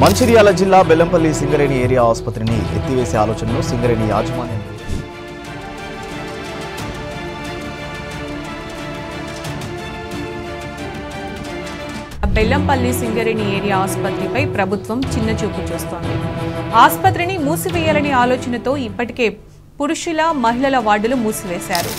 మంచిర్యాల జిల్లా బెల్లంపల్లి సింగరేణి ఏరియా ఆసుపత్రిని ఎత్తివేసే ఆలోచనలో సింగరేణి యాజమాన్యం బెల్లంపల్లి సింగరేణి ఏరియా ఆసుపత్రిపై ప్రభుత్వం చిన్నచూపు చూస్తోంది. ఆసుపత్రిని మూసివేయాలని ఆలోచనతో ఇప్పటికే పురుషుల మహిళల వార్డులు మూసివేశారు.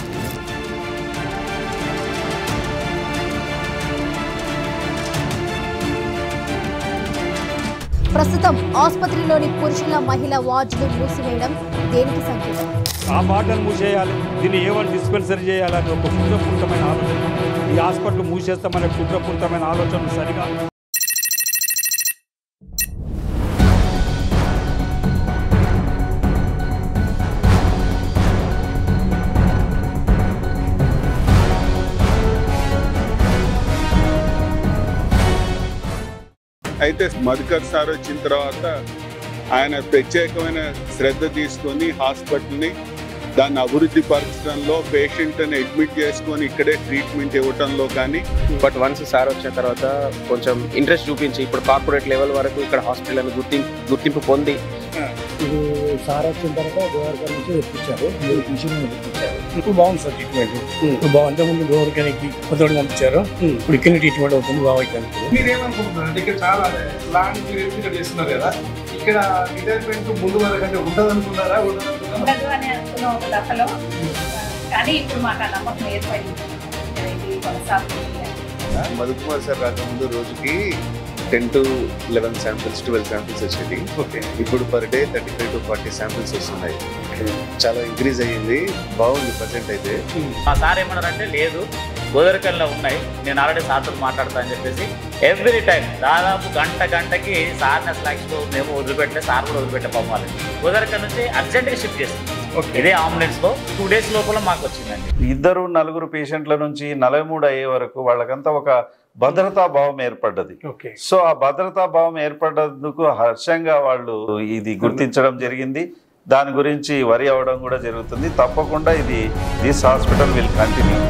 ప్రస్తుతం ఆసుపత్రిలోని పురుషుల మహిళా వార్డులు మూసివేయడం దేనికి సంకేతం? ఆ వార్డును మూసేయాలి, దీన్ని ఏమని డిస్పెన్సరీ చేయాలని ఒక కుట్రపూరితమైన ఆలోచన. ఈ హాస్పిటల్ మూసేస్తామనే కుట్రపూరితమైన ఆలోచన సరిగా. అయితే మధుకర్ సార్ వచ్చిన తర్వాత ఆయన ప్రత్యేకమైన శ్రద్ధ తీసుకొని హాస్పిటల్ని దాన్ని అభివృద్ధి పరచడంలో పేషెంట్ని అడ్మిట్ చేసుకొని ఇక్కడే ట్రీట్మెంట్ ఇవ్వటంలో కానీ. బట్ వన్స్ సార్ వచ్చిన తర్వాత కొంచెం ఇంట్రెస్ట్ చూపించి ఇప్పుడు కార్పొరేట్ లెవెల్ వరకు ఇక్కడ హాస్పిటల్ గుర్తింపు పొంది ఇది సార్ వచ్చిన తర్వాత గోవర్కర్ నుంచి తెప్పించారు, తెప్పించారు. ఇప్పుడు బాగుంది సార్ ట్రీట్మెంట్. ఇప్పుడు బాగుంటే ముందు గోవర్కర్కి కొత్తగా పంపించారు, ఇప్పుడు ఇక్కడ ట్రీట్మెంట్ అవుతుంది, బాగుంటుంది. మీరేమనుకుంటున్నారు అంటే ఇక్కడ చాలా లాంగ్ పీరియడ్ ఇక్కడ చేస్తున్నారు కదా, ఇక్కడ రిటైర్మెంట్ ముందు వరకు ఉండదు అనుకున్నారా? ఉండదు అని అనుకున్న ఒక దశలో, కానీ ఇప్పుడు మాకు ఆ నమ్మకం ఏర్పడింది. మధుకుమార్ సార్ రాకముందు రోజుకి 10 to 11 శాంపిల్స్ 12 శాంపిల్స్ వచ్చేది. ఇప్పుడు పర్ డే 35 to 40 శాంపిల్స్ వస్తున్నాయి. చాలా ఇంక్రీజ్ అయ్యింది, బాగుంది ప్రజెంట్ అయితే. మా సార్ ఏమన్నారంటే లేదు గోదరికల్లో ఉన్నాయి, నేను ఆల్రెడీ సార్తో మాట్లాడతా అని చెప్పేసి ఎవ్రీ టైం దాదాపు గంటకి సార్ని అసలు మేము వదిలిపెట్టలేదు, సార్ కూడా వదిలిపెట్టే పంపాలి. గోదరికల్ నుంచి అర్జెంట్గా షిఫ్ట్ చేస్తాం. ఇదే అంబులెన్స్లో 2 days లోపల మాకు వచ్చిందండి. 2-4 పేషెంట్ల నుంచి 43 అయ్యే వరకు వాళ్ళకంతా ఒక భద్రతా భావం ఏర్పడ్డది. సో ఆ భద్రతా భావం ఏర్పడ్డందుకు హర్షంగా వాళ్ళు ఇది గుర్తించడం జరిగింది. దాని గురించి వరి అవ్వడం కూడా జరుగుతుంది. తప్పకుండా దిస్ హాస్పిటల్ విల్ కంటిన్యూ.